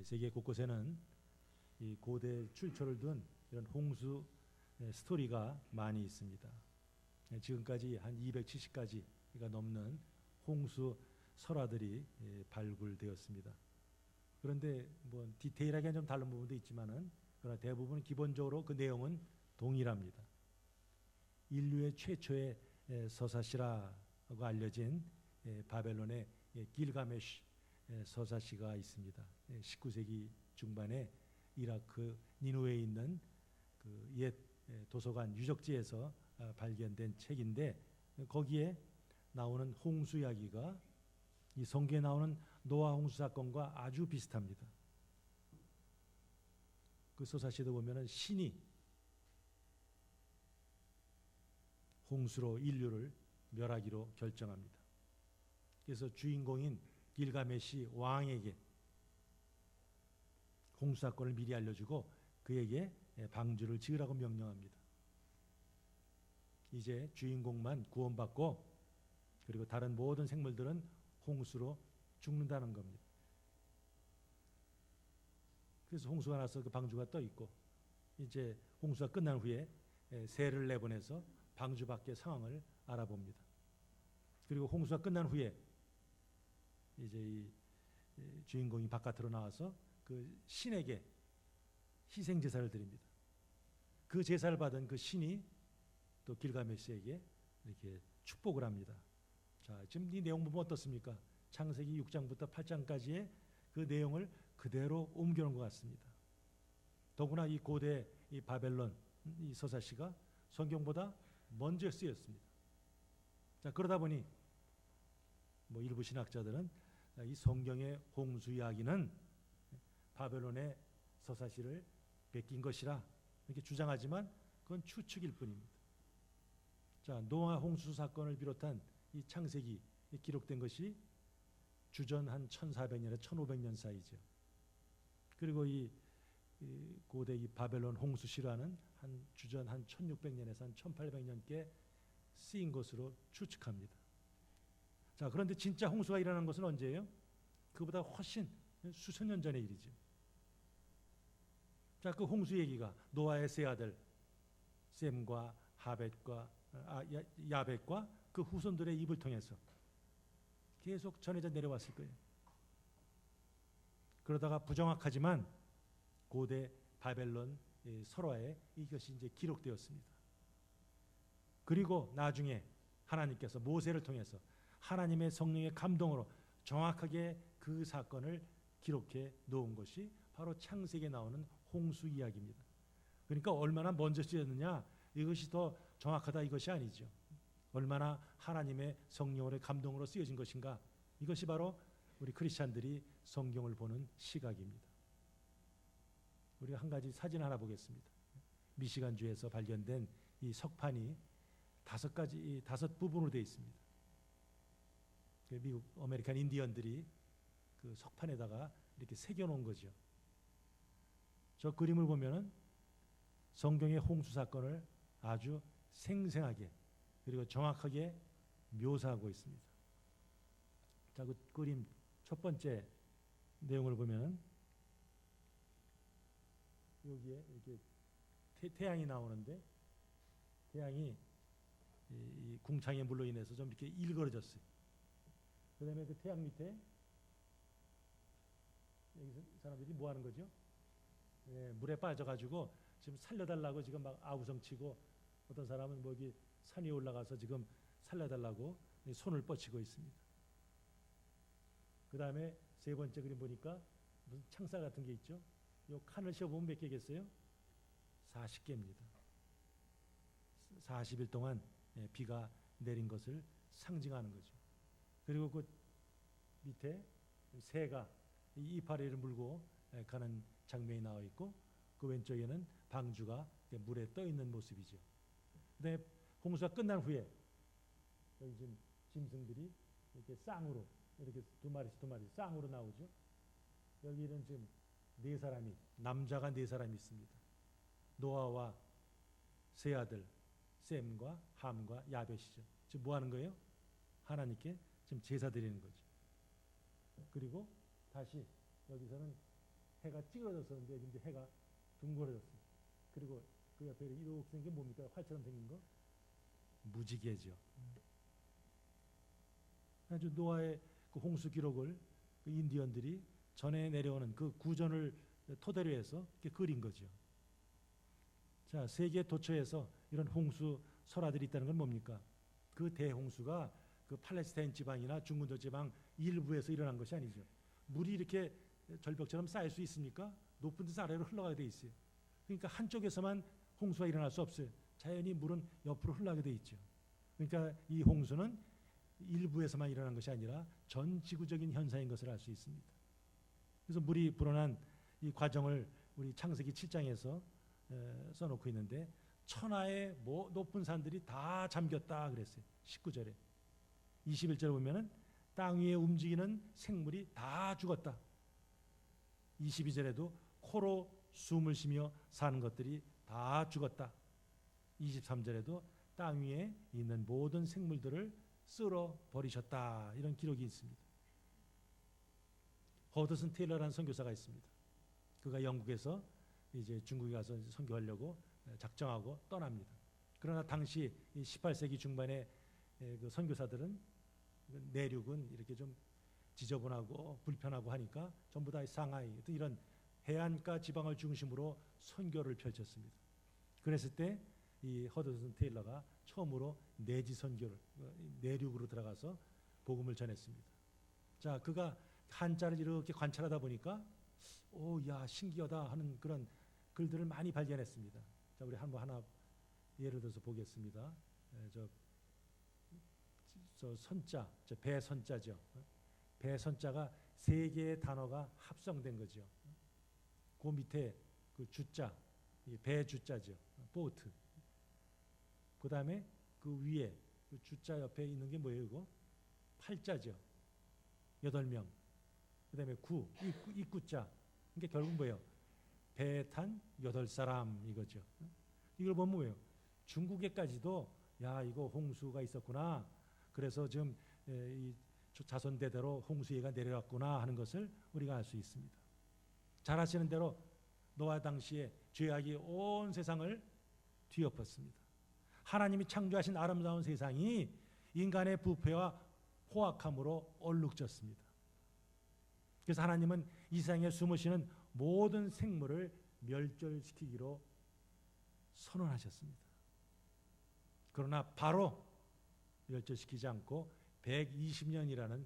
세계 곳곳에는 이 고대 출처를 둔 이런 홍수 스토리가 많이 있습니다. 지금까지 한 270가지가 넘는 홍수 설화들이 발굴되었습니다. 그런데 뭐 디테일하게 좀 다른 부분도 있지만은 그러나 대부분 기본적으로 그 내용은 동일합니다. 인류의 최초의 서사시라고 알려진 바벨론의 길가메시 서사시가 있습니다. 19세기 중반에 이라크 니누웨에 있는 그 옛 도서관 유적지에서 발견된 책인데 거기에 나오는 홍수 이야기가 이 성경에 나오는 노아 홍수 사건과 아주 비슷합니다. 그 서사시도 보면은 신이 홍수로 인류를 멸하기로 결정합니다. 그래서 주인공인 길가메시 왕에게 홍수 사건을 미리 알려주고 그에게 방주를 지으라고 명령합니다. 이제 주인공만 구원받고 그리고 다른 모든 생물들은 홍수로 죽는다는 겁니다. 그래서 홍수가 나서 그 방주가 떠 있고 이제 홍수가 끝난 후에 새를 내보내서 방주 밖의 상황을 알아봅니다. 그리고 홍수가 끝난 후에 이제 이 주인공이 바깥으로 나와서 그 신에게 희생 제사를 드립니다. 그 제사를 받은 그 신이 또 길가메시에게 이렇게 축복을 합니다. 자, 지금 이 내용 보면 어떻습니까? 창세기 6장부터 8장까지의 그 내용을 그대로 옮겨놓은 것 같습니다. 더구나 이 고대 이 바벨론 이 서사시가 성경보다 먼저 쓰였습니다. 자, 그러다 보니 뭐 일부 신학자들은 이 성경의 홍수 이야기는 바벨론의 서사시를 베낀 것이라 이렇게 주장하지만 그건 추측일 뿐입니다. 자, 노아 홍수 사건을 비롯한 이 창세기 기록된 것이 주전 한 1400년에서 1500년 사이죠. 그리고 이 고대 이 바벨론 홍수 실화는 한 주전 한 1600년에서 한 1800년께 쓰인 것으로 추측합니다. 자, 그런데 진짜 홍수가 일어난 것은 언제예요? 그보다 훨씬 수천 년 전의 일이죠. 자, 그 홍수 얘기가 노아의 세 아들 셈과 하벳과 야벳과 그 후손들의 입을 통해서 계속 전해져 내려왔을 거예요. 그러다가 부정확하지만 고대 바벨론 설화에 이것이 이제 기록되었습니다. 그리고 나중에 하나님께서 모세를 통해서 하나님의 성령의 감동으로 정확하게 그 사건을 기록해 놓은 것이 바로 창세기에 나오는 홍수 이야기입니다. 그러니까 얼마나 먼저 쓰였느냐 이것이 더 정확하다 이것이 아니죠. 얼마나 하나님의 성령의 감동으로 쓰여진 것인가 이것이 바로 우리 크리스찬들이 성경을 보는 시각입니다. 우리가 한 가지 사진 하나 보겠습니다. 미시간주에서 발견된 이 석판이 다섯 부분으로 되어 있습니다. 미국 아메리칸 인디언들이 그 석판에다가 이렇게 새겨놓은 거죠. 저 그림을 보면은 성경의 홍수 사건을 아주 생생하게 그리고 정확하게 묘사하고 있습니다. 자, 그 그림 첫 번째 내용을 보면은 여기에 이렇게 태양이 나오는데 태양이 이 궁창의 물로 인해서 좀 이렇게 일그러졌어요. 그다음에 그 태양 밑에 여기서 사람들이 뭐 하는 거죠? 물에 빠져가지고 지금 살려달라고 지금 막 아우성치고 어떤 사람은 뭐 여기 산 위에 올라가서 지금 살려달라고 손을 뻗치고 있습니다. 그 다음에 세 번째 그림 보니까 무슨 창살 같은 게 있죠? 요 칸을 씌워보면 몇 개겠어요? 40개입니다. 40일 동안 비가 내린 것을 상징하는 거죠. 그리고 그 밑에 새가 이파리를 물고 가는 장면이 나와 있고 그 왼쪽에는 방주가 물에 떠 있는 모습이죠. 그다음에 홍수가 끝난 후에 여기 지금 짐승들이 이렇게 쌍으로 이렇게 두 마리씩 쌍으로 나오죠. 여기는 지금 네 사람이 남자가 네 사람이 있습니다. 노아와 세 아들 셈과 함과 야벳이죠. 지금 뭐 하는 거예요? 하나님께 지금 제사 드리는 거죠. 그리고 다시 여기서는 해가 찌그러졌었는데 이제 해가 둥그러졌어요. 그리고 그 옆에 이렇게 생긴 게 뭡니까? 활처럼 생긴 거? 무지개죠. 아주 노아의 그 홍수 기록을 그 인디언들이 전해 내려오는 그 구전을 토대로 해서 이렇게 그린 거죠. 자, 세계 도처에서 이런 홍수 설화들이 있다는 건 뭡니까? 그 대홍수가 그 팔레스타인 지방이나 중근도 지방 일부에서 일어난 것이 아니죠. 물이 이렇게 절벽처럼 쌓일 수 있습니까? 높은 데서 아래로 흘러가게 돼 있어요. 그러니까 한쪽에서만 홍수가 일어날 수 없어요. 자연히 물은 옆으로 흘러가게 돼 있죠. 그러니까 이 홍수는 일부에서만 일어난 것이 아니라 전 지구적인 현상인 것을 알 수 있습니다. 그래서 물이 불어난 이 과정을 우리 창세기 7장에서 써놓고 있는데 천하의 높은 산들이 다 잠겼다 그랬어요. 19절에. 21절에 보면은 땅 위에 움직이는 생물이 다 죽었다. 22절에도 코로 숨을 쉬며 사는 것들이 다 죽었다. 23절에도 땅 위에 있는 모든 생물들을 쓸어 버리셨다. 이런 기록이 있습니다. 허드슨 테일러라는 선교사가 있습니다. 그가 영국에서 이제 중국에 가서 선교하려고 작정하고 떠납니다. 그러나 당시 18세기 중반에 그 선교사들은 내륙은 이렇게 좀 지저분하고 불편하고 하니까 전부 다 상하이 이런 해안가 지방을 중심으로 선교를 펼쳤습니다. 그랬을 때 이 허드슨 테일러가 처음으로 내지 선교를 내륙으로 들어가서 복음을 전했습니다. 자, 그가 한자를 이렇게 관찰하다 보니까 오, 야, 신기하다 하는 그런 글들을 많이 발견했습니다. 자, 우리 한번 하나 예를 들어서 보겠습니다. 저 선자, 저 배선자죠. 배선자가 세 개의 단어가 합성된 거죠. 그 밑에 그 주자, 배주자죠. 보트. 그 다음에 그 위에 그 주자 옆에 있는 게 뭐예요? 이거? 팔자죠. 8명. 그 다음에 입구자. 그러니까 결국 뭐예요? 배에 탄 8사람 이거죠. 이걸 보면 뭐예요? 중국에까지도 야, 이거 홍수가 있었구나. 그래서 지금 이 자손대대로 홍수해가 내려왔구나 하는 것을 우리가 알 수 있습니다. 잘 아시는 대로 노아 당시에 죄악이 온 세상을 뒤엎었습니다. 하나님이 창조하신 아름다운 세상이 인간의 부패와 포악함으로 얼룩졌습니다. 그래서 하나님은 이 세상에 숨으시는 모든 생물을 멸절시키기로 선언하셨습니다. 그러나 바로 멸절시키지 않고 120년이라는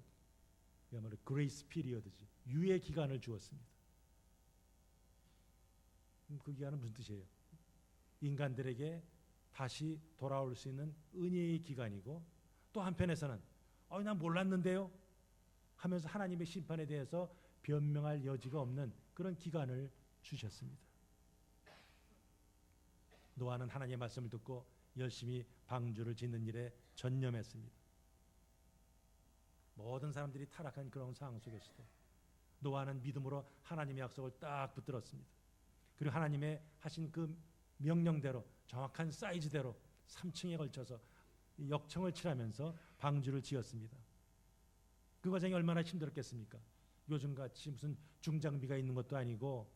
그야말로 그레이스 피리어드지, 유예 기간을 주었습니다. 그 기간은 무슨 뜻이에요? 인간들에게 다시 돌아올 수 있는 은혜의 기간이고, 또 한편에서는 난 몰랐는데요 하면서 하나님의 심판에 대해서 변명할 여지가 없는 그런 기간을 주셨습니다. 노아는 하나님의 말씀을 듣고 열심히 방주를 짓는 일에 전념했습니다. 모든 사람들이 타락한 그런 상황 속에서도 노아는 믿음으로 하나님의 약속을 딱 붙들었습니다. 그리고 하나님의 하신 그 명령대로 정확한 사이즈대로 3층에 걸쳐서 역청을 칠하면서 방주를 지었습니다. 그 과정이 얼마나 힘들었겠습니까? 요즘같이 무슨 중장비가 있는 것도 아니고,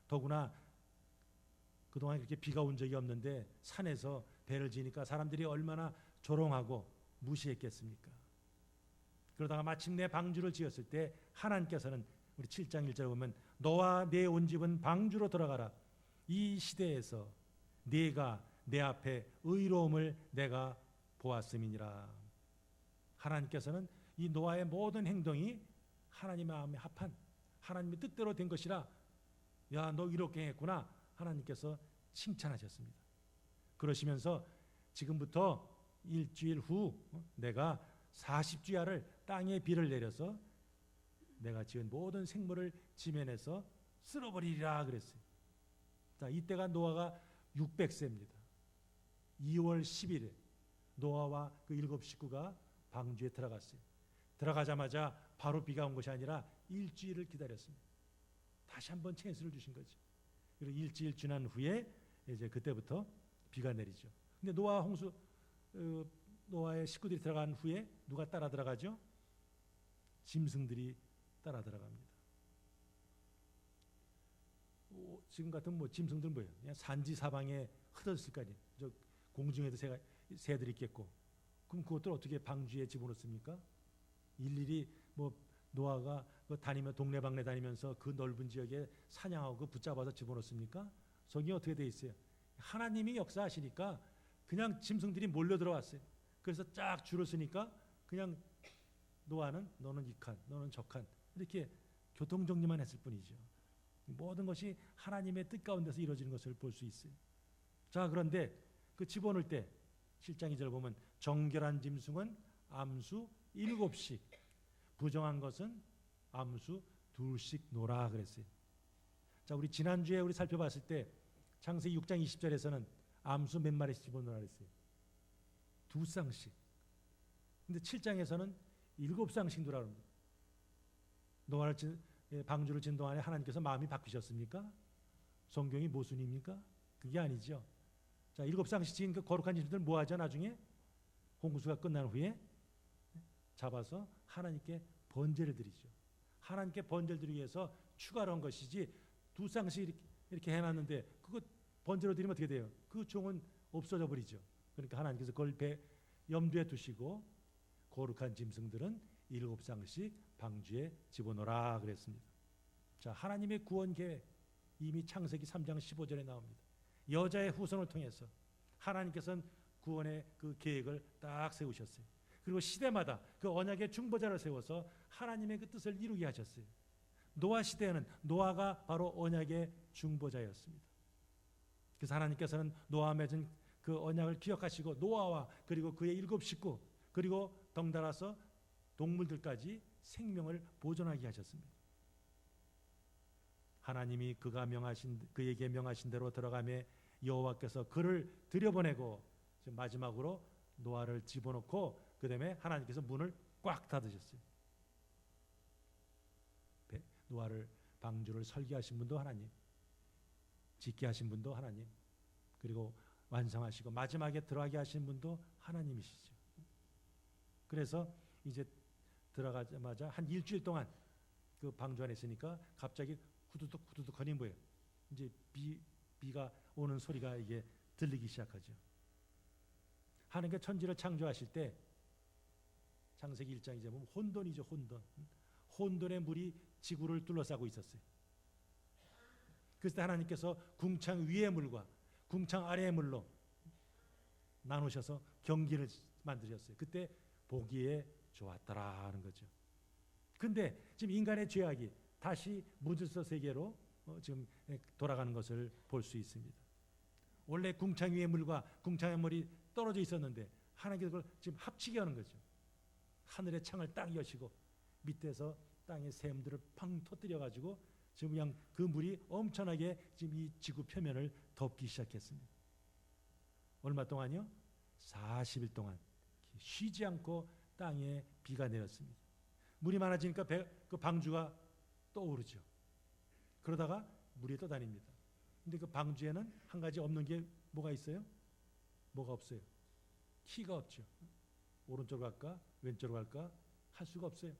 더구나 그동안 그렇게 비가 온 적이 없는데 산에서 배를 지니까 사람들이 얼마나 조롱하고 무시했겠습니까? 그러다가 마침내 방주를 지었을 때 하나님께서는 우리 7장 1절에 보면 너와 내 온 집은 방주로 들어가라. 이 시대에서 네가 내 앞에 의로움을 내가 보았음이니라. 하나님께서는 이 노아의 모든 행동이 하나님의 마음에 합한 하나님의 뜻대로 된 것이라, 야, 너 이렇게 했구나 하나님께서 칭찬하셨습니다. 그러시면서 지금부터 일주일 후 내가 40주야를 땅에 비를 내려서 내가 지은 모든 생물을 지면에서 쓸어버리리라 그랬어요. 자, 이때가 노아가 600세입니다. 2월 10일에 노아와 그 7 식구가 방주에 들어갔어요. 들어가자마자 바로 비가 온 것이 아니라 일주일을 기다렸습니다. 다시 한번 찬스를 주신 거죠. 그리고 일주일 지난 후에 이제 그때부터 비가 내리죠. 근데 노아의 식구들이 들어간 후에 누가 따라 들어가죠? 짐승들이 따라 들어갑니다. 지금 같은 뭐 짐승들 뭐예요? 그냥 산지 사방에 흩어졌을 거 아니에요. 저 공중에도 새들이 있겠고. 그럼 그것들 어떻게 방주에 집어넣습니까? 일일이 뭐 노아가 다니며 동네방네 다니면서 그 넓은 지역에 사냥하고 붙잡아서 집어넣습니까? 성경이 어떻게 돼 있어요? 하나님이 역사하시니까 그냥 짐승들이 몰려 들어왔어요. 그래서 쫙 줄을 서니까 그냥 노아는 너는 이 칸, 너는 저 칸 이렇게 교통 정리만 했을 뿐이죠. 모든 것이 하나님의 뜻 가운데서 이루어지는 것을 볼 수 있어요. 자, 그런데 그 집어넣을 때 7장 2절 보면 정결한 짐승은 암수 7씩, 부정한 것은 암수 2씩 놓으라 그랬어요. 자, 우리 지난주에 우리 살펴봤을 때 창세기 6장 20절에서는 암수 몇 마리씩 집어넣으라 그랬어요. 2쌍씩. 근데 7장에서는 7쌍씩 놓으라 합니다. 노아를 방주를 진 동안에 하나님께서 마음이 바뀌셨습니까? 성경이 모순입니까? 그게 아니죠. 자, 7쌍씩 지은 그 거룩한 짐승들 뭐 하죠? 나중에 홍수가 끝난 후에 잡아서 하나님께 번제를 드리죠. 하나님께 번제를 드리기 위해서 추가로 한 것이지 2쌍씩 이렇게 해놨는데 그거 번제로 드리면 어떻게 돼요? 그 종은 없어져 버리죠. 그러니까 하나님께서 그걸 염두에 두시고 거룩한 짐승들은 7쌍씩 방주에 집어넣으라 그랬습니다. 자, 하나님의 구원 계획 이미 창세기 3장 15절에 나옵니다. 여자의 후손을 통해서 하나님께서는 구원의 그 계획을 딱 세우셨어요. 그리고 시대마다 그 언약의 중보자를 세워서 하나님의 그 뜻을 이루게 하셨어요. 노아 시대에는 노아가 바로 언약의 중보자였습니다. 그래서 하나님께서는 노아와 맺은 그 언약을 기억하시고 노아와 그리고 그의 7 식구 그리고 덩달아서 동물들까지 생명을 보존하게 하셨습니다. 하나님이 그에게 명하신 대로 들어가매 여호와께서 그를 들여보내고 마지막으로 노아를 집어넣고 그 다음에 하나님께서 문을 꽉 닫으셨어요. 노아를 방주를 설계하신 분도 하나님, 짓게 하신 분도 하나님, 그리고 완성하시고 마지막에 들어가게 하신 분도 하나님이시죠. 그래서 이제 들어가자마자 한 일주일 동안 그 방주 안에 있으니까 갑자기 후두둑 거리는 거예요. 이제 비가 오는 소리가 이게 들리기 시작하죠. 하나님께 천지를 창조하실 때 창세기 1장 이제 보면 혼돈이죠. 혼돈의 물이 지구를 둘러싸고 있었어요. 그래서 하나님께서 궁창 위의 물과 궁창 아래의 물로 나누셔서 경기를 만드셨어요. 그때 보기에 좋았더라 하는 거죠. 근데 지금 인간의 죄악이 다시 무질서 세계로 지금 돌아가는 것을 볼 수 있습니다. 원래 궁창 위의 물과 궁창의 물이 떨어져 있었는데 하나님께서 그걸 지금 합치게 하는 거죠. 하늘의 창을 딱 여시고 밑에서 땅의 샘들을 팡 터뜨려 가지고 지금 그냥 그 물이 엄청나게 지금 이 지구 표면을 덮기 시작했습니다. 얼마 동안요? 40일 동안 쉬지 않고 땅에 비가 내렸습니다. 물이 많아지니까 그 방주가 떠오르죠. 그러다가 물이 떠다닙니다. 근데 그 방주에는 한 가지 없는 게 뭐가 있어요? 뭐가 없어요? 키가 없죠. 오른쪽으로 갈까? 왼쪽으로 갈까? 할 수가 없어요.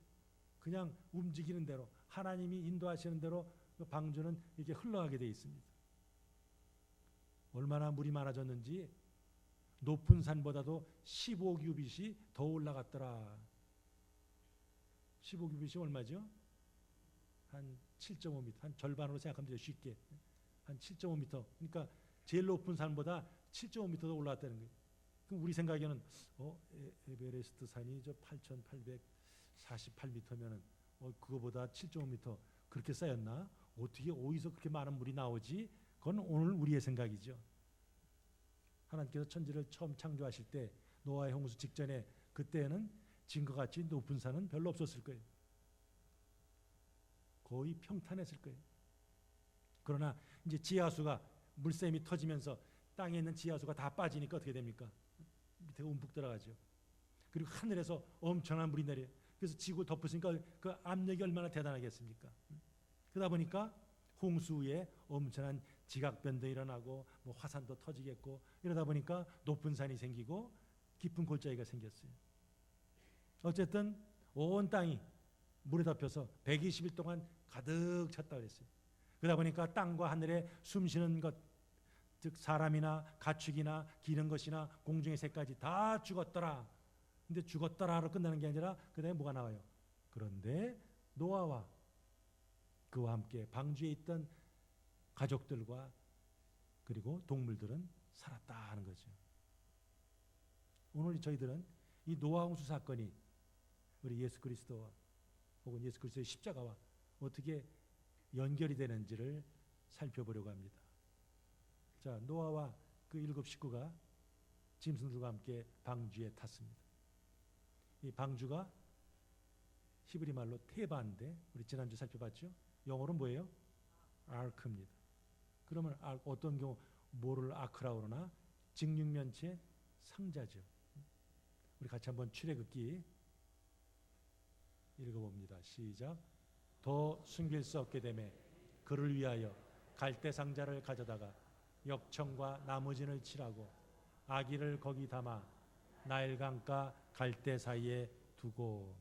그냥 움직이는 대로 하나님이 인도하시는 대로 그 방주는 이렇게 흘러가게 되어 있습니다. 얼마나 물이 많아졌는지 높은 산보다도 15규빗이 더 올라갔더라. 15규빗이 얼마죠? 한 7.5m, 한 절반으로 생각하면 돼요. 쉽게. 한 7.5m. 그러니까 제일 높은 산보다 7.5m 더 올라갔다는 거예요. 그럼 우리 생각에는 에베레스트 산이 저 8,848m면은 그거보다 7.5m 그렇게 쌓였나? 어떻게 어디서 그렇게 많은 물이 나오지? 그건 오늘 우리의 생각이죠. 하나님께서 천지를 처음 창조하실 때 노아의 홍수 직전에 그때는 진과 같이 높은 산은 별로 없었을 거예요. 거의 평탄했을 거예요. 그러나 이제 지하수가 물샘이 터지면서 땅에 있는 지하수가 다 빠지니까 어떻게 됩니까? 밑에 움푹 들어가죠. 그리고 하늘에서 엄청난 물이 내려요. 그래서 지구 덮으니까 그 압력이 얼마나 대단하겠습니까? 그러다 보니까 홍수 후에 엄청난 지각 변동이 일어나고 뭐 화산도 터지겠고 이러다 보니까 높은 산이 생기고 깊은 골짜기가 생겼어요. 어쨌든 온 땅이 물에 덮여서 120일 동안 가득 찼다 그랬어요. 그러다 보니까 땅과 하늘에 숨쉬는 것, 즉 사람이나 가축이나 기는 것이나 공중의 새까지 다 죽었더라. 근데 죽었더라로 끝나는 게 아니라 그다음에 뭐가 나와요? 그런데 노아와 그와 함께 방주에 있던 가족들과 그리고 동물들은 살았다 하는 거죠. 오늘 저희들은 이 노아 홍수 사건이 우리 예수 그리스도와 혹은 예수 그리스도의 십자가와 어떻게 연결이 되는지를 살펴보려고 합니다. 자, 노아와 그 7 식구가 짐승들과 함께 방주에 탔습니다. 이 방주가 히브리 말로 테바인데 우리 지난주 살펴봤죠? 영어로는 뭐예요? 아크입니다. 그러면 어떤 경우 뭐를 아크라고 그러나 직육면체 상자죠. 우리 같이 한번 출애굽기 읽어봅니다. 시작. 더 숨길 수 없게 되매 그를 위하여 갈대 상자를 가져다가 역청과 나무진을 칠하고 아기를 거기 담아 나일강가 갈대 사이에 두고.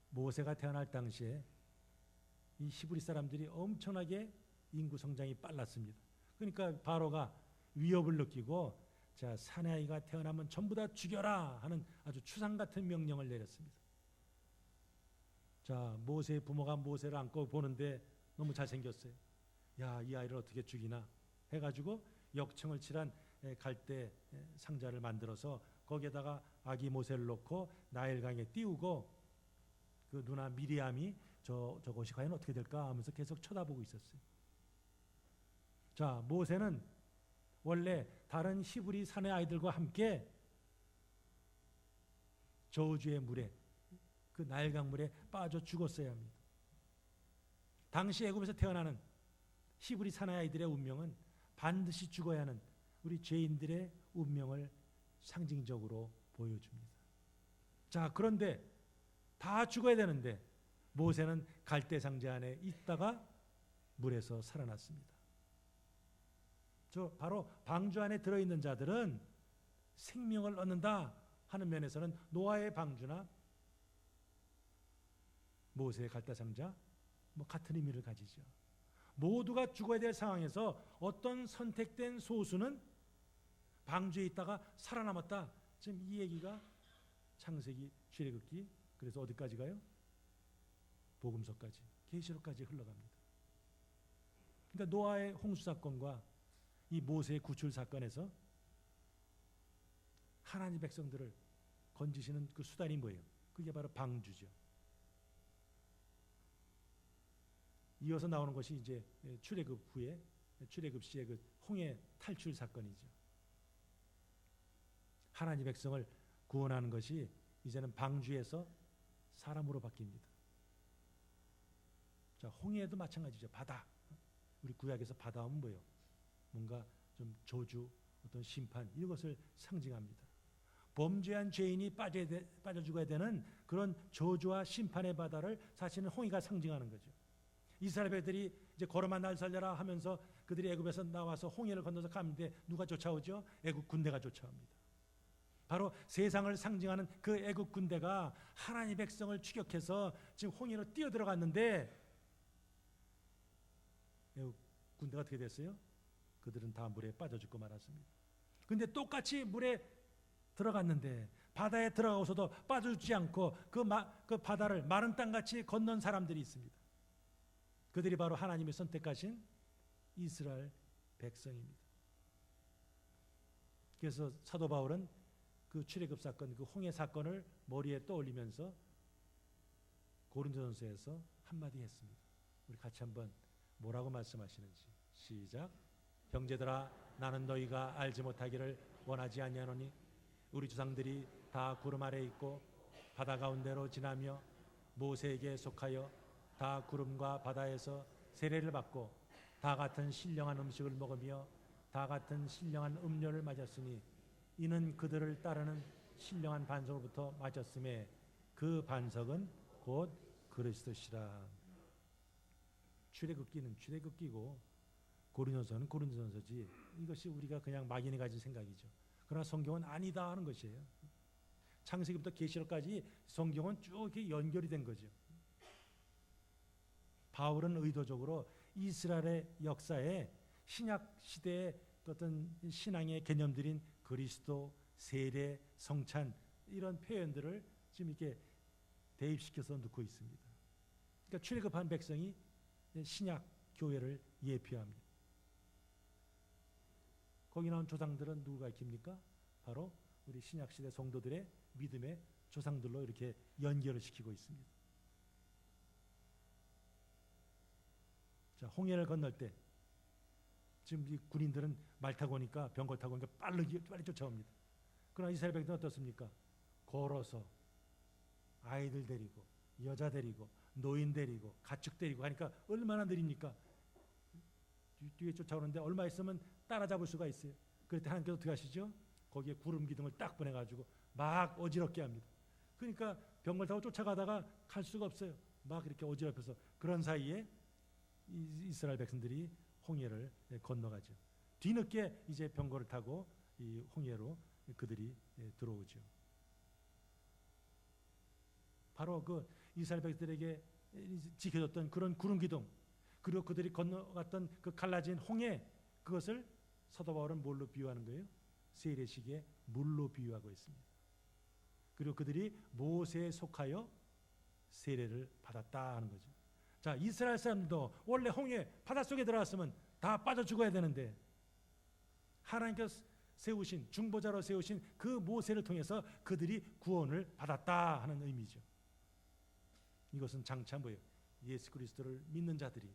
모세가 태어날 당시에 이 히브리 사람들이 엄청나게 인구 성장이 빨랐습니다. 그러니까 바로가 위협을 느끼고 자, 사내아이가 태어나면 전부 다 죽여라 하는 아주 추상 같은 명령을 내렸습니다. 자, 모세의 부모가 모세를 안고 보는데 너무 잘생겼어요. 야, 이 아이를 어떻게 죽이나 해가지고 역청을 칠한 갈대 상자를 만들어서 거기에다가 아기 모세를 놓고 나일강에 띄우고 그 누나 미리암이 저것이 과연 어떻게 될까 하면서 계속 쳐다보고 있었어요. 자, 모세는 원래 다른 히브리 사내 아이들과 함께 저주의 물에 그 나일강 물에 빠져 죽었어야 합니다. 당시 애굽에서 태어나는 히브리 사내 아이들의 운명은 반드시 죽어야 하는 우리 죄인들의 운명을 상징적으로 보여줍니다. 자, 그런데 다 죽어야 되는데 모세는 갈대 상자 안에 있다가 물에서 살아났습니다. 저 바로 방주 안에 들어있는 자들은 생명을 얻는다 하는 면에서는 노아의 방주나 모세의 갈대 상자 같은 의미를 가지죠. 모두가 죽어야 될 상황에서 어떤 선택된 소수는 방주에 있다가 살아남았다. 지금 이 얘기가 창세기, 출애굽기, 그래서 어디까지 가요? 복음서까지, 계시록까지 흘러갑니다. 그러니까 노아의 홍수 사건과 이 모세의 구출 사건에서 하나님 백성들을 건지시는 그 수단이 뭐예요? 그게 바로 방주죠. 이어서 나오는 것이 이제 출애굽 후에 출애굽 시의 그 홍해 탈출 사건이죠. 하나님 백성을 구원하는 것이 이제는 방주에서 사람으로 바뀝니다. 자, 홍해도 마찬가지죠. 바다. 우리 구약에서 바다 하면 뭐예요? 뭔가 좀 저주, 어떤 심판 이것을 상징합니다. 범죄한 죄인이 빠져 죽어야 되는 그런 저주와 심판의 바다를 사실은 홍해가 상징하는 거죠. 이스라엘 애들이 이제 걸어만 날 살려라 하면서 그들이 애굽에서 나와서 홍해를 건너서 가는데 누가 쫓아오죠? 애굽 군대가 쫓아옵니다. 바로 세상을 상징하는 그 애굽 군대가 하나님의 백성을 추격해서 지금 홍해로 뛰어들어갔는데 애굽 군대가 어떻게 됐어요? 그들은 다 물에 빠져 죽고 말았습니다. 그런데 똑같이 물에 들어갔는데 바다에 들어가서도 빠져 죽지 않고 그 바다를 마른 땅같이 건넌 사람들이 있습니다. 그들이 바로 하나님의 선택하신 이스라엘 백성입니다. 그래서 사도 바울은 그 출애굽 사건, 그 홍해 사건을 머리에 떠올리면서 고린도전서에서 한마디 했습니다. 우리 같이 한번 뭐라고 말씀하시는지 시작. 형제들아, 나는 너희가 알지 못하기를 원하지 아니하노니 우리 조상들이 다 구름 아래 있고 바다 가운데로 지나며 모세에게 속하여 다 구름과 바다에서 세례를 받고 다 같은 신령한 음식을 먹으며 다 같은 신령한 음료를 마셨으니 이는 그들을 따르는 신령한 반석으로부터 마셨음에 그 반석은 곧 그리스도시라. 출애굽기는 출애굽기고 고린도전서는 고린도전서지, 이것이 우리가 그냥 막연히 가진 생각이죠. 그러나 성경은 아니다 하는 것이에요. 창세기부터 계시록까지 성경은 쭉 이렇게 연결이 된 거죠. 바울은 의도적으로 이스라엘의 역사에 신약 시대의 어떤 신앙의 개념들인 그리스도, 세례, 성찬 이런 표현들을 지금 이렇게 대입시켜서 넣고 있습니다. 그러니까 출애굽한 백성이 신약 교회를 예표합니다. 거기 나온 조상들은 누가 있습니까? 바로 우리 신약 시대 성도들의 믿음의 조상들로 이렇게 연결을 시키고 있습니다. 자, 홍해를 건널 때 지금 이 군인들은 말 타고 오니까 병거 타고 오니까 빨리 쫓아옵니다. 그러나 이스라엘 백성은 어떻습니까? 걸어서 아이들 데리고 여자 데리고 노인 데리고 가축 데리고 하니까 얼마나 느립니까? 뒤에 쫓아오는데 얼마 있으면 따라잡을 수가 있어요. 그럴 때 하나님께서 어떻게 하시죠? 거기에 구름 기둥을 딱 보내가지고 막 어지럽게 합니다. 그러니까 병걸 타고 쫓아가다가 갈 수가 없어요. 막 이렇게 어지럽혀서 그런 사이에 이스라엘 백성들이 홍해를 건너가죠. 뒤늦게 이제 병거를 타고 이 홍해로 그들이 들어오죠. 바로 그 이스라엘 백성들에게 지켜졌던 그런 구름 기둥, 그리고 그들이 건너갔던 그 갈라진 홍해, 그것을 사도 바울은 뭘로 비유하는 거예요? 세례식의 물로 비유하고 있습니다. 그리고 그들이 모세에 속하여 세례를 받았다 하는 거죠. 자, 이스라엘 사람들도 원래 홍해 바닷속에 들어갔으면 다 빠져 죽어야 되는데 하나님께서 세우신 중보자로 세우신 그 모세를 통해서 그들이 구원을 받았다 하는 의미죠. 이것은 장차 뭐예요? 예수 그리스도를 믿는 자들이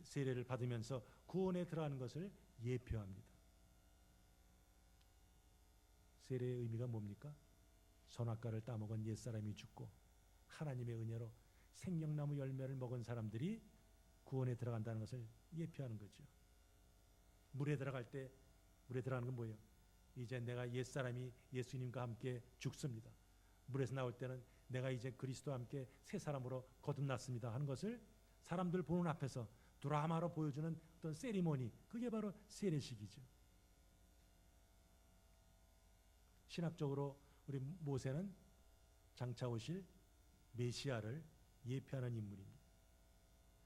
세례를 받으면서 구원에 들어가는 것을 예표합니다. 세례의 의미가 뭡니까? 선악과를 따먹은 옛사람이 죽고 하나님의 은혜로 생명나무 열매를 먹은 사람들이 구원에 들어간다는 것을 예표하는 거죠. 물에 들어갈 때 물에 들어가는 건 뭐예요? 이제 내가 옛사람이 예수님과 함께 죽습니다. 물에서 나올 때는 내가 이제 그리스도와 함께 새 사람으로 거듭났습니다 하는 것을 사람들 보는 앞에서 드라마로 보여주는 어떤 세리머니, 그게 바로 세례식이죠. 신학적으로 우리 모세는 장차 오실 메시아를 예표하는 인물입니다.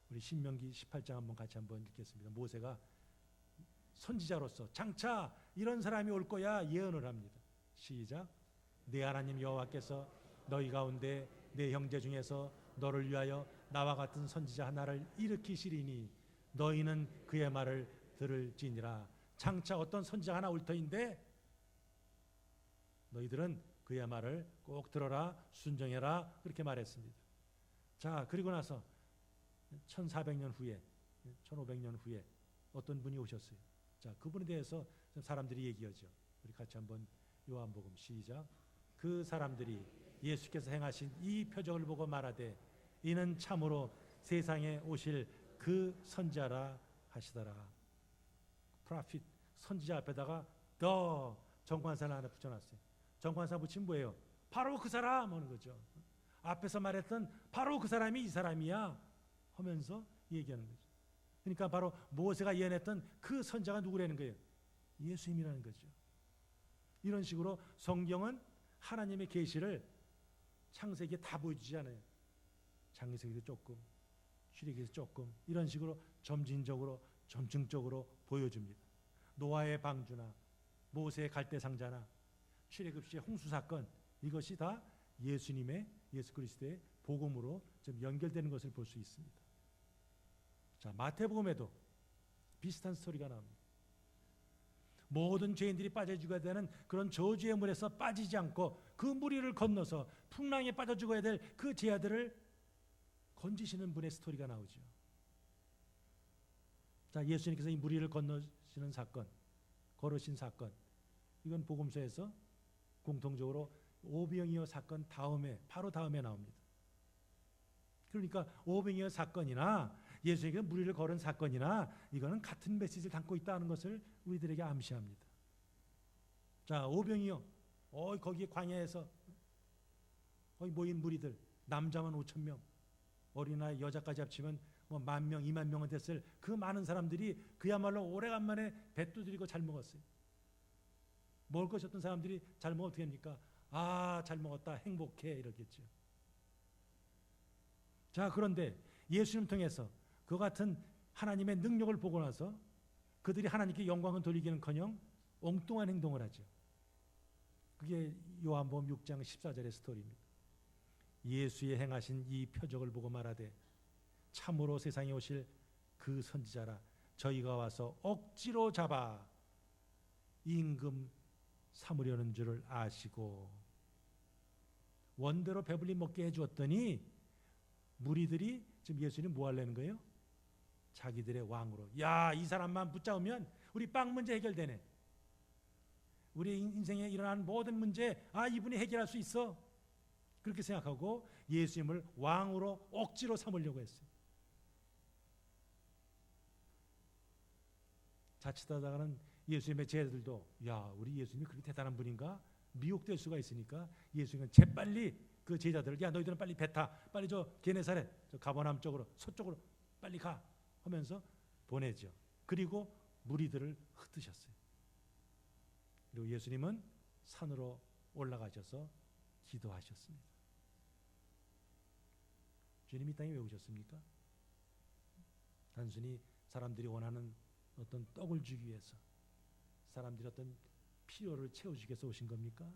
우리 신명기 18장 한번 같이 한번 읽겠습니다. 모세가 선지자로서 장차 이런 사람이 올 거야 예언을 합니다. 시작. 내 하나님 여호와께서 너희 가운데 내 형제 중에서 너를 위하여 나와 같은 선지자 하나를 일으키시리니 너희는 그의 말을 들을지니라. 장차 어떤 선지자 하나 올 터인데 너희들은 그의 말을 꼭 들어라, 순종해라, 그렇게 말했습니다. 자, 그리고 나서 1400년 후에 1500년 후에 어떤 분이 오셨어요. 자, 그분에 대해서 사람들이 얘기하죠. 우리 같이 한번 요한복음 시작. 그 사람들이 예수께서 행하신 이 표적을 보고 말하되 이는 참으로 세상에 오실 그 선지자라 하시더라. 프로핏, 선지자 앞에다가 더 정관사를 하나 붙여놨어요. 정관사 붙이면 뭐예요? 바로 그 사람 하는 거죠. 앞에서 말했던 바로 그 사람이 이 사람이야 하면서 얘기하는 거죠. 그러니까 바로 모세가 예언했던 그 선지자가 누구라는 거예요? 예수님이라는 거죠. 이런 식으로 성경은 하나님의 계시를 창세기에 다 보여주지 않아요. 창세기에서 조금, 출애굽에서 조금, 이런 식으로 점진적으로 점층적으로 보여줍니다. 노아의 방주나 모세의 갈대상자나 출애굽시의 홍수 사건, 이것이 다 예수님의, 예수 그리스도의 복음으로 좀 연결되는 것을 볼 수 있습니다. 자, 마태복음에도 비슷한 스토리가 나옵니다. 모든 죄인들이 빠져 죽어야 되는 그런 저주의 물에서 빠지지 않고 그 무리를 건너서 풍랑에 빠져 죽어야 될 그 제자들을 건지시는 분의 스토리가 나오죠. 자, 예수님께서 이 무리를 건너시는 사건, 걸으신 사건, 이건 복음서에서 공통적으로 오병이어 사건 다음에, 바로 다음에 나옵니다. 그러니까 오병이어 사건이나 예수에게 무리를 걸은 사건이나 이거는 같은 메시지를 담고 있다는 것을 우리들에게 암시합니다. 자, 오병이어, 거기에 광야에서 거기 모인 무리들, 남자만 5,000명, 어린아이 여자까지 합치면 뭐 10,000명, 20,000명은 됐을 그 많은 사람들이 그야말로 오래간만에 배 두드리고 잘 먹었어요. 먹을 것이 없던 사람들이 잘 먹으면 어떻게 합니까? 아, 잘 먹었다, 행복해, 이러겠죠. 자, 그런데 예수님 통해서 그 같은 하나님의 능력을 보고 나서 그들이 하나님께 영광을 돌리기는커녕 엉뚱한 행동을 하죠. 그게 요한복음 6장 14절의 스토리입니다. 예수의 행하신 이 표적을 보고 말하되 참으로 세상에 오실 그 선지자라. 저희가 와서 억지로 잡아 임금 삼으려는 줄을 아시고. 원대로 배불리 먹게 해주었더니 무리들이 지금 예수님 뭐 하려는 거예요? 자기들의 왕으로. 야, 이 사람만 붙잡으면 우리 빵 문제 해결되네. 우리 인생에 일어난 모든 문제 이분이 해결할 수 있어. 그렇게 생각하고 예수님을 왕으로 억지로 삼으려고 했어요. 자칫하다가는 예수님의 제자들도 야, 우리 예수님이 그렇게 대단한 분인가? 미혹될 수가 있으니까 예수님은 재빨리 그 제자들을 야, 너희들은 빨리 배 타. 빨리 저 게네사렛, 저 가버나움 쪽으로, 서쪽으로 빨리 가 하면서 보내죠. 그리고 무리들을 흩으셨어요. 그리고 예수님은 산으로 올라가셔서 기도하셨습니다. 주님이 이 땅에 왜 오셨습니까? 단순히 사람들이 원하는 어떤 떡을 주기 위해서, 사람들이 어떤 필요를 채워주기 위해서 오신 겁니까?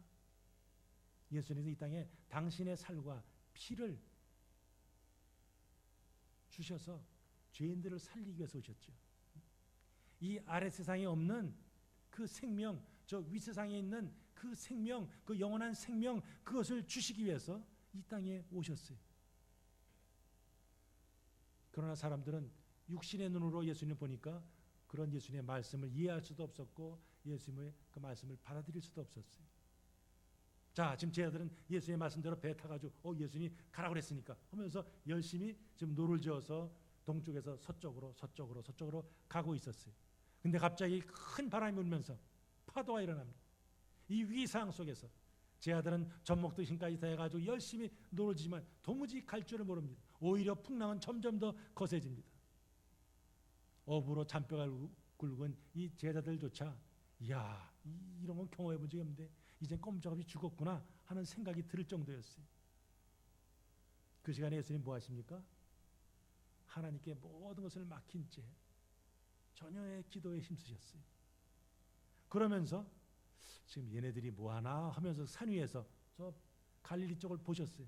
예수님은 이 땅에 당신의 살과 피를 주셔서 죄인들을 살리기 위해서 오셨죠. 이 아래 세상에 없는 그 생명, 저 윗세상에 있는 그 생명, 그 영원한 생명, 그것을 주시기 위해서 이 땅에 오셨어요. 그러나 사람들은 육신의 눈으로 예수님을 보니까 그런 예수님의 말씀을 이해할 수도 없었고 예수님의 그 말씀을 받아들일 수도 없었어요. 자, 지금 제자들은 예수님의 말씀대로 배 타가지고 예수님이 가라고 그랬으니까 하면서 열심히 지금 노를 저어서 동쪽에서 서쪽으로 가고 있었어요. 근데 갑자기 큰 바람이 불면서 파도가 일어납니다. 이 위상 속에서 제자들은 젖먹듯 힘까지 다해가지고 열심히 노를 지지만 도무지 갈 줄을 모릅니다. 오히려 풍랑은 점점 더 거세집니다. 업으로 잔뼈가 굵은 이 제자들조차 이야, 이런 건 경험해 본 적이 없는데 이제 꼼짝없이 죽었구나 하는 생각이 들 정도였어요. 그 시간에 예수님 뭐 하십니까? 하나님께 모든 것을 맡긴 채 전혀의 기도에 힘쓰셨어요. 그러면서 지금 얘네들이 뭐 하나 하면서 산 위에서 저 갈릴리 쪽을 보셨어요.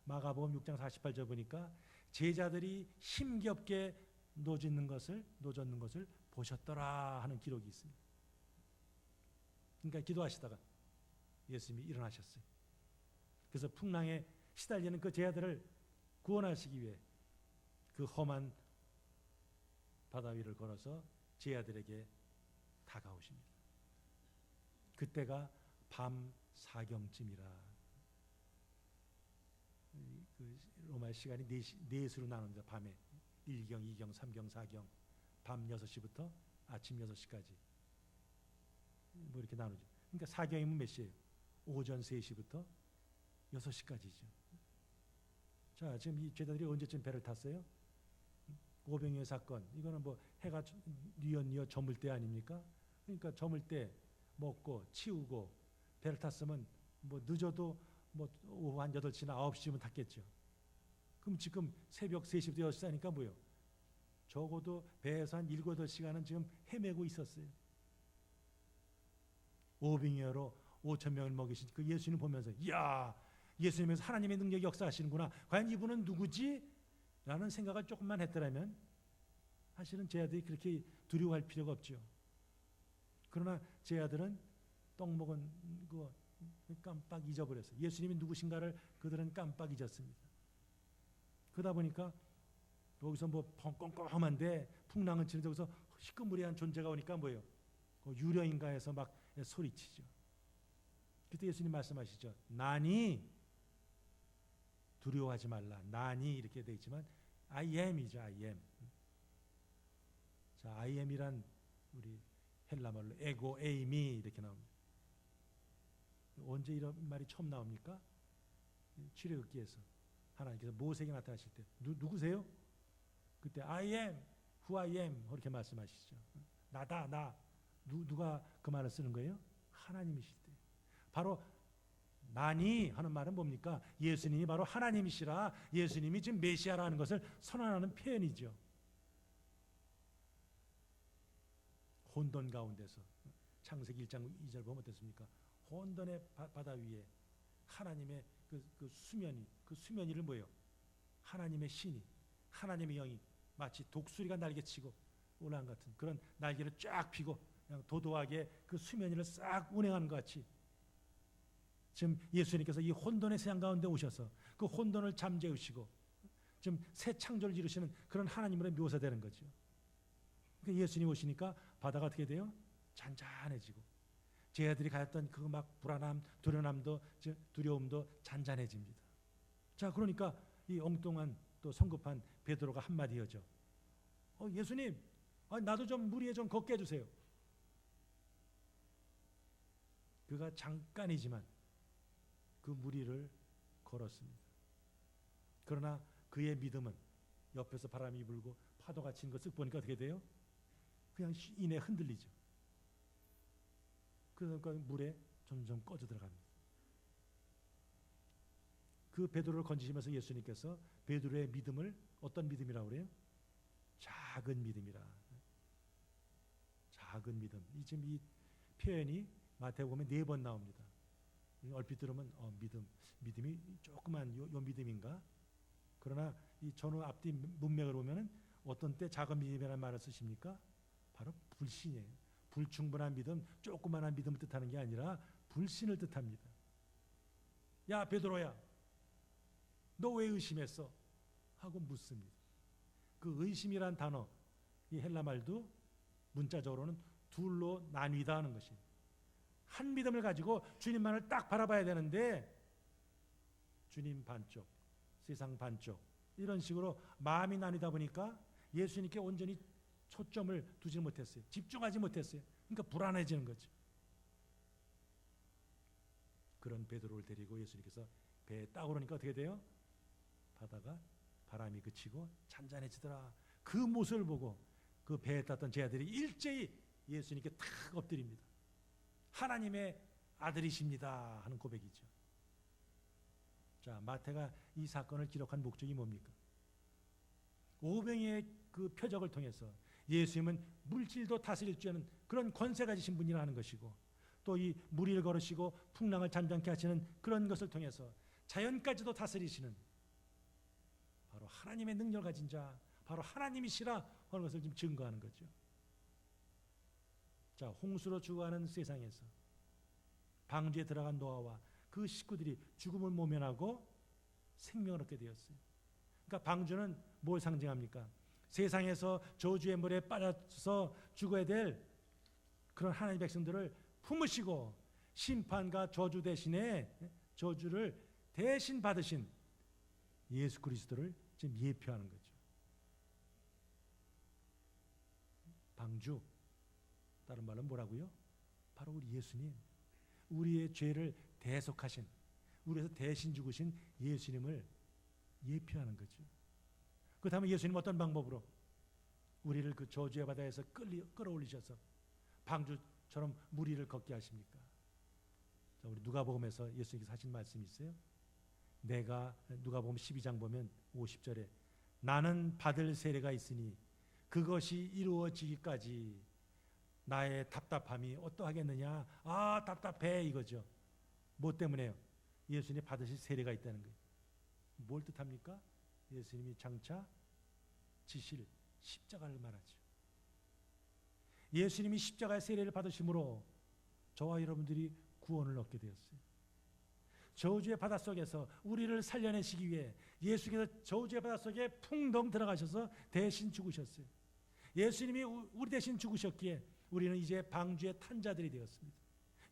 마가복음 6장 48절 보니까 제자들이 힘겹게 노젓는 것을 보셨더라 하는 기록이 있습니다. 그러니까 기도하시다가 예수님이 일어나셨어요. 그래서 풍랑에 시달리는 그 제자들을 구원하시기 위해 그 험한 바다 위를 걸어서 제자들에게 다가오십니다. 그때가 밤 4경쯤이라 그 로마 시간이 4시로 나눕니다. 밤에 1경, 2경, 3경, 4경, 밤 6시부터 아침 6시까지 뭐 이렇게 나누죠. 그러니까 4경이면 몇 시예요? 오전 3시부터 6시까지죠. 자, 지금 이 제자들이 언제쯤 배를 탔어요? 오병이어 사건, 이거는 뭐 해가 뉘엿뉘엿 저물 때 아닙니까? 그러니까 저물 때 먹고 치우고 배를 탔으면 뭐 늦어도 뭐 오후 한 8시나 9시면 탔겠죠. 그럼 지금 새벽 3시부터 6시 하니까 뭐예요? 적어도 배에서 한 7, 8시간은 지금 헤매고 있었어요. 오병이어로 5,000명을 먹이신 그 예수님 보면서 이야, 예수님에서 하나님의 능력이 역사하시는구나. 과연 이분은 누구지? 라는 생각을 조금만 했더라면 사실은 제 아들이 그렇게 두려워할 필요가 없죠. 그러나 제 아들은 떡 먹은 거 깜빡 잊어버렸어요. 예수님이 누구신가를 그들은 깜빡 잊었습니다. 그러다 보니까 여기서 뭐 펑kom컴한데 풍랑은 치는데 여기서 시커무리한 존재가 오니까 뭐예요? 유령인가 해서 막 소리치죠. 그때 예수님 말씀하시죠. 나니 두려워하지 말라. 나니 이렇게 되어 있지만 I am이죠. I am. 자, I am이란 우리 헬라말로 에고 에이미 이렇게 나옵니다. 언제 이런 말이 처음 나옵니까? 출애굽기에서 하나님께서 모세에게 나타나실 때 누구세요? 그때 I am who I am 그렇게 말씀하시죠. 나다 나. 누가 그 말을 쓰는 거예요? 하나님이실 때. 바로 나니 하는 말은 뭡니까? 예수님이 바로 하나님이시라, 예수님이 지금 메시아라는 것을 선언하는 표현이죠. 혼돈 가운데서 창세기 1장 2절 보면 어떻습니까? 혼돈의 바다 위에 하나님의 그 수면 위를 뭐예요? 하나님의 신이, 하나님의 영이 마치 독수리가 날개치고 올라간 같은 그런 날개를 쫙 펴고 그냥 도도하게 그 수면 위를 싹 운행하는 것 같이 지금 예수님께서 이 혼돈의 세상 가운데 오셔서 그 혼돈을 잠재우시고 지금 새 창조를 이루시는 그런 하나님으로 묘사되는 거죠. 그러니까 예수님 오시니까 바다가 어떻게 돼요? 잔잔해지고 제자들이 가졌던 그 막 불안함, 두려움도 잔잔해집니다. 자, 그러니까 이 엉뚱한 또 성급한 베드로가 한마디 하죠. 예수님, 나도 좀 물 위에 좀 걷게 해주세요. 그가 잠깐이지만 그 물 위를 걸었습니다. 그러나 그의 믿음은 옆에서 바람이 불고 파도가 친 것을 보니까 어떻게 돼요? 그냥 이내 흔들리죠. 그러니까 물에 점점 꺼져 들어갑니다. 그 베드로를 건지시면서 예수님께서 베드로의 믿음을 어떤 믿음이라고 그래요? 작은 믿음이라. 작은 믿음. 지금 이 표현이 마태복음에 4번 나옵니다. 얼핏 들으면 믿음이 조그만 요 믿음인가? 그러나 이 전후 앞뒤 문맥을 보면은 어떤 때 작은 믿음이라는 말을 쓰십니까? 바로 불신이에요. 불충분한 믿음, 조그만한 믿음을 뜻하는 게 아니라 불신을 뜻합니다. 야, 베드로야, 너 왜 의심했어? 하고 묻습니다. 그 의심이란 단어, 이 헬라 말도 문자적으로는 둘로 나뉘다 하는 것이. 한 믿음을 가지고 주님만을 딱 바라봐야 되는데 주님 반쪽, 세상 반쪽 이런 식으로 마음이 나뉘다 보니까 예수님께 온전히 초점을 두지 못했어요. 집중하지 못했어요. 그러니까 불안해지는 거죠. 그런 베드로를 데리고 예수님께서 배에 딱 오르니까 어떻게 돼요? 바다가 바람이 그치고 잔잔해지더라. 그 모습을 보고 그 배에 탔던 제자들이 일제히 예수님께 탁 엎드립니다. 하나님의 아들이십니다 하는 고백이죠. 자, 마태가 이 사건을 기록한 목적이 뭡니까? 오병이의 그 표적을 통해서 예수님은 물질도 다스릴 줄 아는 그런 권세 가지신 분이라는 것이고 또 이 물 위를 걸으시고 풍랑을 잔잔케 하시는 그런 것을 통해서 자연까지도 다스리시는 바로 하나님의 능력을 가진 자, 바로 하나님이시라 하는 것을 지금 증거하는 거죠. 자, 홍수로 죽어가는 세상에서 방주에 들어간 노아와 그 식구들이 죽음을 모면하고 생명을 얻게 되었어요. 그러니까 방주는 뭘 상징합니까? 세상에서 저주의 물에 빠져서 죽어야 될 그런 하나님의 백성들을 품으시고 심판과 저주 대신에 저주를 대신 받으신 예수 그리스도를 지금 예표하는 거죠. 방주, 다른 말로 뭐라고요? 바로 우리 예수님, 우리의 죄를 대속하신, 우리에서 대신 죽으신 예수님을 예표하는 거죠. 그 다음에 예수님 어떤 방법으로 우리를 그 저주의 바다에서 끌어올리셔서 방주처럼 물 위를 걷게 하십니까? 자, 우리 누가복음에서 예수님께서 하신 말씀이 있어요. 내가 누가복음 12장 보면 50절에 나는 받을 세례가 있으니 그것이 이루어지기까지 나의 답답함이 어떠하겠느냐. 아, 답답해 이거죠. 뭐 때문에요? 예수님이 받으실 세례가 있다는 거예요. 뭘 뜻합니까? 예수님이 장차 지실 십자가를 말하죠. 예수님이 십자가의 세례를 받으심으로 저와 여러분들이 구원을 얻게 되었어요. 저주의 바닷속에서 우리를 살려내시기 위해 예수께서 저주의 바닷속에 풍덩 들어가셔서 대신 죽으셨어요. 예수님이 우리 대신 죽으셨기에 우리는 이제 방주의 탄자들이 되었습니다.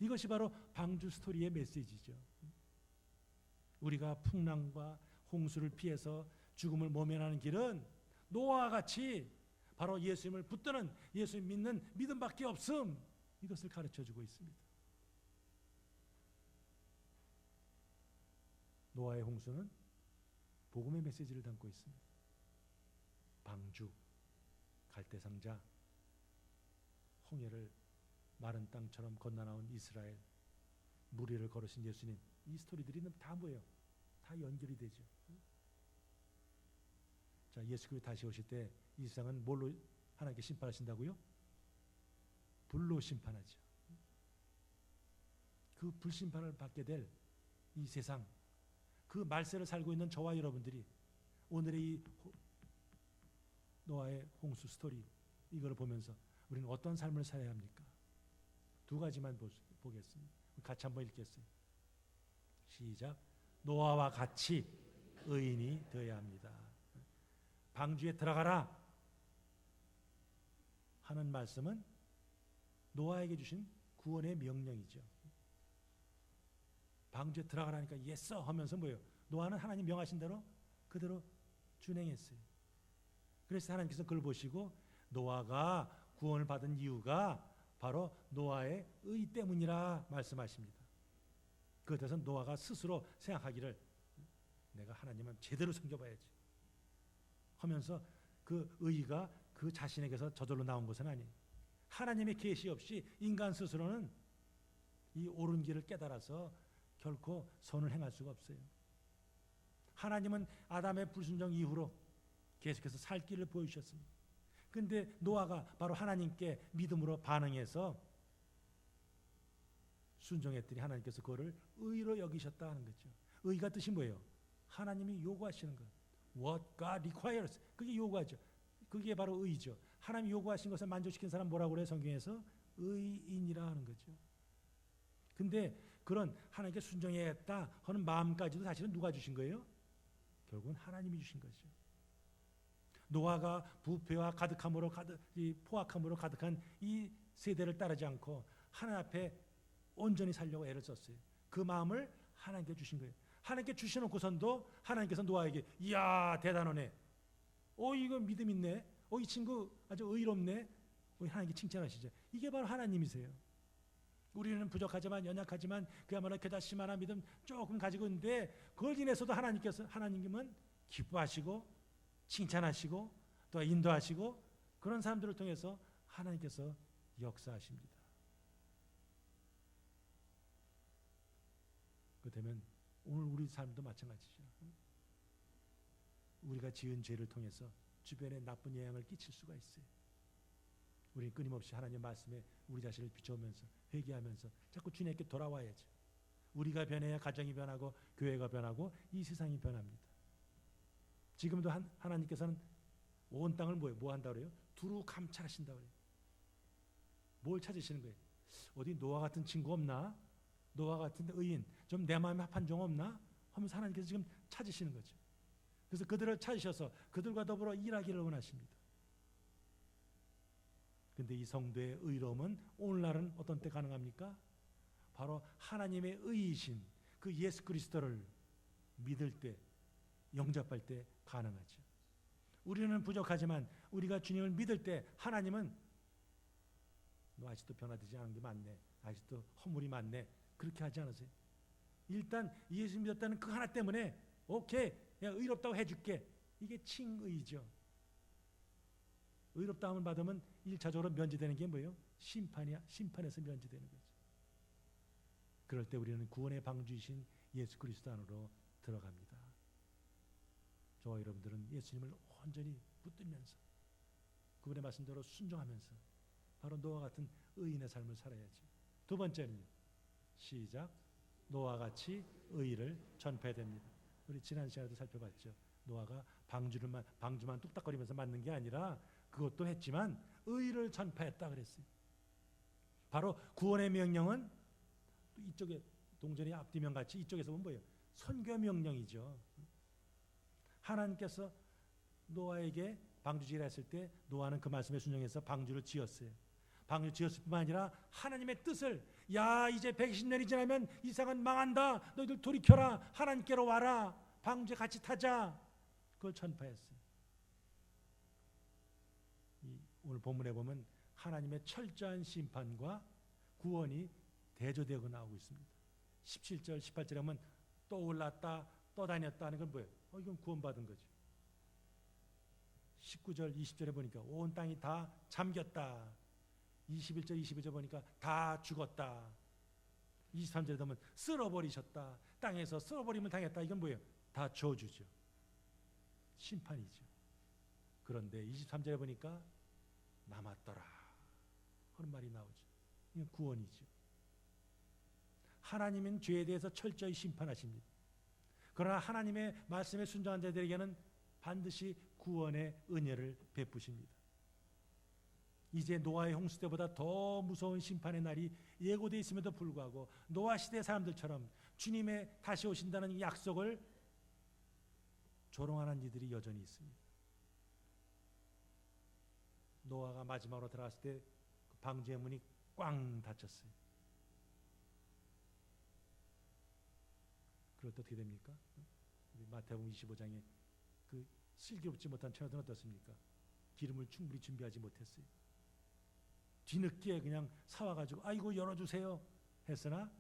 이것이 바로 방주 스토리의 메시지죠. 우리가 풍랑과 홍수를 피해서 죽음을 모면하는 길은 노아와 같이 바로 예수님을 붙드는, 예수님 믿는 믿음밖에 없음, 이것을 가르쳐주고 있습니다. 노아의 홍수는 복음의 메시지를 담고 있습니다. 방주, 갈대상자, 홍해를 마른 땅처럼 건너나온 이스라엘, 물 위를 걸으신 예수님, 이 스토리들이 다 뭐예요? 다 연결이 되죠. 자, 예수 그리스도 다시 오실 때 이 세상은 뭘로 하나님께 심판하신다고요? 불로 심판하죠. 그 불심판을 받게 될 이 세상, 그 말세를 살고 있는 저와 여러분들이 오늘의 이 노아의 홍수 스토리 이거를 보면서 우리는 어떤 삶을 살아야 합니까? 두 가지만 보겠습니다. 같이 한번 읽겠어요. 시작. 노아와 같이 의인이 되어야 합니다. 방주에 들어가라 하는 말씀은 노아에게 주신 구원의 명령이죠. 방주에 들어가라니까 예스 하면서 뭐예요? 노아는 하나님 명하신 대로 그대로 준행했어요. 그래서 하나님께서 그걸 보시고 노아가 구원을 받은 이유가 바로 노아의 의 때문이라 말씀하십니다. 그것에 대해서 노아가 스스로 생각하기를 내가 하나님을 제대로 섬겨봐야지 하면서 그 의의가 그 자신에게서 저절로 나온 것은 아니에요. 하나님의 계시 없이 인간 스스로는 이 옳은 길을 깨달아서 결코 선을 행할 수가 없어요. 하나님은 아담의 불순종 이후로 계속해서 살 길을 보여주셨습니다. 그런데 노아가 바로 하나님께 믿음으로 반응해서 순종했더니 하나님께서 그거를 의로 여기셨다 하는 거죠. 의가 뜻이 뭐예요? 하나님이 요구하시는 것. What God requires. 그게 요구하죠. 그게 바로 의죠. 하나님이 요구하신 것을 만족시킨 사람 뭐라고 그래요? 성경에서 의인이라 하는 거죠. 근데 그런 하나님께 순종해야겠다 하는 마음까지도 사실은 누가 주신 거예요? 결국은 하나님이 주신 거죠. 노아가 부패와 가득함으로 포악함으로 가득한 이 세대를 따르지 않고 하나님 앞에 온전히 살려고 애를 썼어요. 그 마음을 하나님께 주신 거예요. 하나님께 주셔놓고선도 하나님께서 노아에게 이야 대단하네. 이거 믿음 있네. 이 친구 아주 의롭네. 하나님께 칭찬하시죠. 이게 바로 하나님이세요. 우리는 부족하지만 연약하지만 그야말로 겨자씨만한 믿음 조금 가지고 있는데 그걸 인해서도 하나님은 기뻐하시고 칭찬하시고 또 인도하시고 그런 사람들을 통해서 하나님께서 역사하십니다. 그렇다면 오늘 우리 삶도 마찬가지죠. 우리가 지은 죄를 통해서 주변에 나쁜 영향을 끼칠 수가 있어요. 우리는 끊임없이 하나님의 말씀에 우리 자신을 비춰오면서 회개하면서 자꾸 주님께 돌아와야죠. 우리가 변해야 가정이 변하고 교회가 변하고 이 세상이 변합니다. 지금도 하나님께서는 온 땅을 뭐 한다고 그래요? 두루 감찰하신다고 그래요. 뭘 찾으시는 거예요? 어디 노아 같은 친구 없나? 노아 같은 의인 좀 내 마음에 합한 종 없나? 하면서 하나님께서 지금 찾으시는 거죠. 그래서 그들을 찾으셔서 그들과 더불어 일하기를 원하십니다. 그런데 이 성도의 의로움은 오늘날은 어떤 때 가능합니까? 바로 하나님의 의이신 그 예수 그리스도를 믿을 때, 영접할 때 가능하죠. 우리는 부족하지만 우리가 주님을 믿을 때 하나님은 너 아직도 변화되지 않은 게 많네. 아직도 허물이 많네. 그렇게 하지 않으세요? 일단 예수 믿었다는 그 하나 때문에 오케이, 내가 의롭다고 해줄게. 이게 칭의죠. 의롭다함을 받으면 1차적으로 면제되는 게 뭐예요? 심판에서 면제되는 거죠. 그럴 때 우리는 구원의 방주이신 예수 그리스도 안으로 들어갑니다. 저와 여러분들은 예수님을 온전히 붙들면서 그분의 말씀대로 순종하면서 바로 노아 같은 의인의 삶을 살아야죠. 두 번째는 시작. 노아와 같이 의를 전파해야 됩니다. 우리 지난 시간에도 살펴봤죠. 노아가 방주만 뚝딱거리면서 맞는 게 아니라 그것도 했지만 의를 전파했다 그랬어요. 바로 구원의 명령은 이쪽에 동전이 앞뒤면 같이 이쪽에서 보면 뭐예요? 선교 명령이죠. 하나님께서 노아에게 방주지라 했을 때 노아는 그 말씀에 순종해서 방주를 지었어요. 방주 지었을 뿐만 아니라 하나님의 뜻을 이제 120년이 지나면 이 세상은 망한다. 너희들 돌이켜라. 하나님께로 와라. 방주에 같이 타자. 그걸 전파했어요. 오늘 본문에 보면 하나님의 철저한 심판과 구원이 대조되고 나오고 있습니다. 17절, 18절에 보면 또 올랐다, 또 다녔다 하는 건 뭐예요? 이건 구원받은 거죠. 19절, 20절에 보니까 온 땅이 다 잠겼다. 21절, 22절 보니까 다 죽었다. 23절에 보면 쓸어버리셨다. 땅에서 쓸어버림을 당했다. 이건 뭐예요? 다 저주죠. 심판이죠. 그런데 23절에 보니까 남았더라 하는 말이 나오죠. 이건 구원이죠. 하나님은 죄에 대해서 철저히 심판하십니다. 그러나 하나님의 말씀에 순종한 자들에게는 반드시 구원의 은혜를 베푸십니다. 이제 노아의 홍수 때보다 더 무서운 심판의 날이 예고되어 있음에도 불구하고 노아 시대 사람들처럼 주님의 다시 오신다는 약속을 조롱하는 이들이 여전히 있습니다. 노아가 마지막으로 들어갔을 때 그 방주의 문이 꽝 닫혔어요. 그럴 때 어떻게 됩니까? 마태복음 25장에 그 슬기롭지 못한 처녀들은 어떻습니까? 기름을 충분히 준비하지 못했어요. 뒤늦게 그냥 사와가지고 아이고 열어주세요 했으나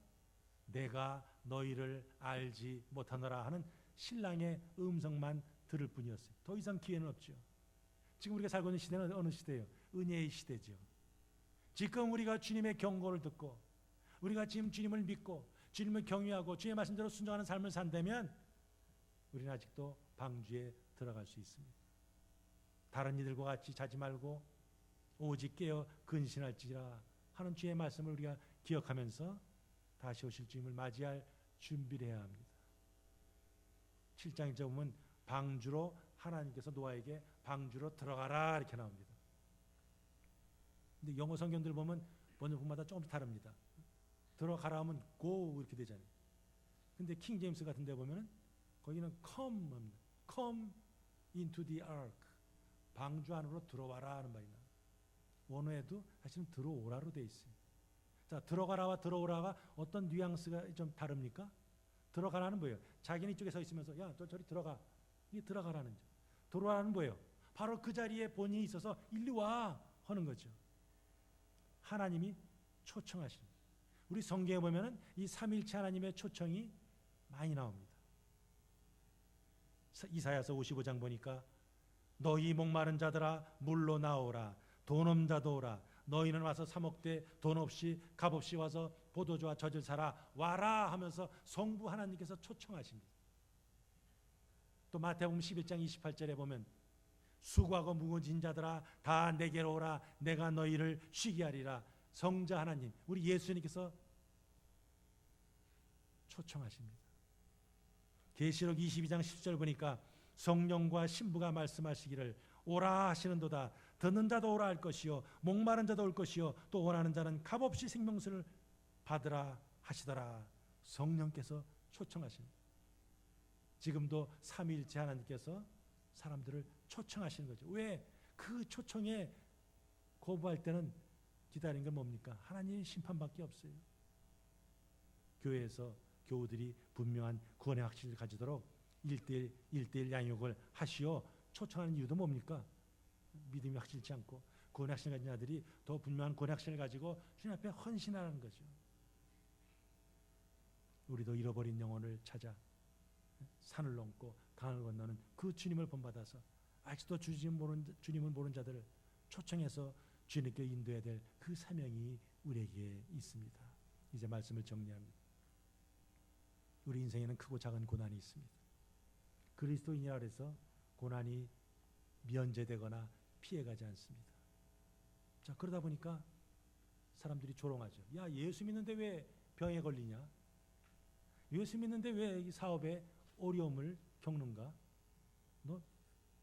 내가 너희를 알지 못하노라 하는 신랑의 음성만 들을 뿐이었어요. 더 이상 기회는 없죠. 지금 우리가 살고 있는 시대는 어느 시대예요? 은혜의 시대죠. 지금 우리가 주님의 경고를 듣고 우리가 지금 주님을 믿고 주님을 경외하고 주의 말씀대로 순종하는 삶을 산다면 우리는 아직도 방주에 들어갈 수 있습니다. 다른 이들과 같이 자지 말고 오직 깨어 근신할지라 하는 주의 말씀을 우리가 기억하면서 다시 오실 주님을 맞이할 준비를 해야 합니다. 7장에 보면 방주로 하나님께서 노아에게 방주로 들어가라 이렇게 나옵니다. 근데 영어 성경들 보면 번역본마다 조금씩 다릅니다. 들어가라 하면 go 이렇게 되잖아요. 근데 킹 제임스 같은 데 보면은 거기는 come into the ark 방주 안으로 들어와라 하는 말이 나와요. 원어에도 사실은 들어오라로 돼 있어요. 자, 들어가라와 들어오라가 어떤 뉘앙스가 좀 다릅니까? 들어가라는 뭐예요? 자기는 이쪽에 서 있으면서 야, 너 저리 들어가. 이게 들어가라는 점. 들어와라는 뭐예요? 바로 그 자리에 본인이 있어서 일리 와 하는 거죠. 하나님이 초청하십니다. 우리 성경에 보면은 이 삼일체 하나님의 초청이 많이 나옵니다. 이사야서 55장 보니까 너희 목마른 자들아 물로 나오라. 돈 없는 자도 오라. 너희는 와서 사 먹되 돈 없이 값 없이 와서 포도주와 젖을 사라. 와라 하면서 성부 하나님께서 초청하십니다. 또 마태복음 11장 28절에 보면 수고하고 무거운 자들아 다 내게로 오라. 내가 너희를 쉬게 하리라. 성자 하나님 우리 예수님께서 초청하십니다. 계시록 22장 10절 보니까 성령과 신부가 말씀하시기를 오라 하시는도다. 듣는 자도 오라 할 것이요 목마른 자도 올 것이요 또 원하는 자는 값없이 생명수를 받으라 하시더라. 성령께서 초청하십니다. 지금도 삼위일체 하나님께서 사람들을 초청하시는 거죠. 왜? 그 초청에 거부할 때는 기다리는 건 뭡니까? 하나님의 심판밖에 없어요. 교회에서 교우들이 분명한 구원의 확신을 가지도록 1대1 양육을 하시어 초청하는 이유도 뭡니까? 믿음이 확실치 않고 구원의 확신을 가진 아들이 더 분명한 구원의 확신을 가지고 주님 앞에 헌신하라는 거죠. 우리도 잃어버린 영혼을 찾아 산을 넘고 강을 건너는 그 주님을 본받아서 아직도 주님을 모르는 자들을 초청해서 주님께 인도해야 될 그 사명이 우리에게 있습니다. 이제 말씀을 정리합니다. 우리 인생에는 크고 작은 고난이 있습니다. 그리스도인이라 해서 고난이 면제되거나 피해가지 않습니다. 자, 그러다 보니까 사람들이 조롱하죠. 야, 예수 믿는데 왜 병에 걸리냐? 예수 믿는데 왜 이 사업에 어려움을 겪는가? 너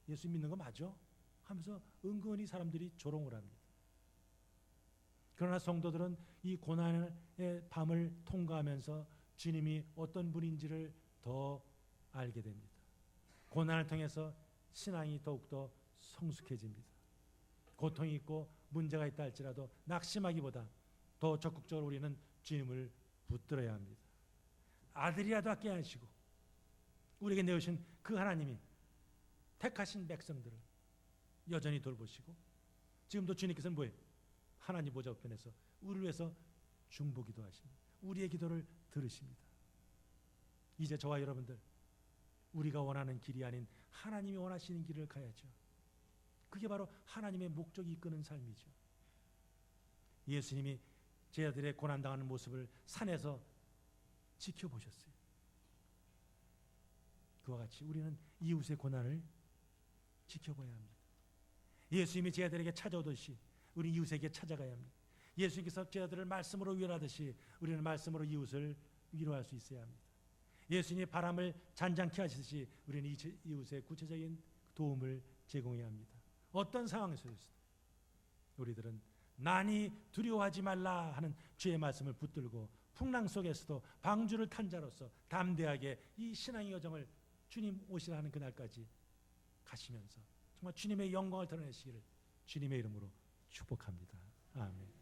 예수 믿는 거 맞아? 하면서 은근히 사람들이 조롱을 합니다. 그러나 성도들은 이 고난의 밤을 통과하면서 주님이 어떤 분인지를 더 알게 됩니다. 고난을 통해서 신앙이 더욱더 성숙해집니다. 고통이 있고 문제가 있다 할지라도 낙심하기보다 더 적극적으로 우리는 주님을 붙들어야 합니다. 아들이라도 아끼게 하시고 우리에게 내오신 그 하나님이 택하신 백성들을 여전히 돌보시고 지금도 주님께서는 뭐예요? 하나님 보좌 우편에서 우리를 위해서 중보기도 하십니다. 우리의 기도를 들으십니다. 이제 저와 여러분들 우리가 원하는 길이 아닌 하나님이 원하시는 길을 가야죠. 그게 바로 하나님의 목적이 이끄는 삶이죠. 예수님이 제자들의 고난당하는 모습을 산에서 지켜보셨어요. 그와 같이 우리는 이웃의 고난을 지켜봐야 합니다. 예수님이 제자들에게 찾아오듯이 우리 이웃에게 찾아가야 합니다. 예수님께서 제자들을 말씀으로 위로하듯이 우리는 말씀으로 이웃을 위로할 수 있어야 합니다. 예수님이 바람을 잔잔케 하시듯이 우리는 이웃의 구체적인 도움을 제공해야 합니다. 어떤 상황에서도 우리들은 난이 두려워하지 말라 하는 주의 말씀을 붙들고 풍랑 속에서도 방주를 탄 자로서 담대하게 이 신앙의 여정을 주님 오시라 하는 그날까지 가시면서 정말 주님의 영광을 드러내시기를 주님의 이름으로 축복합니다. 아멘.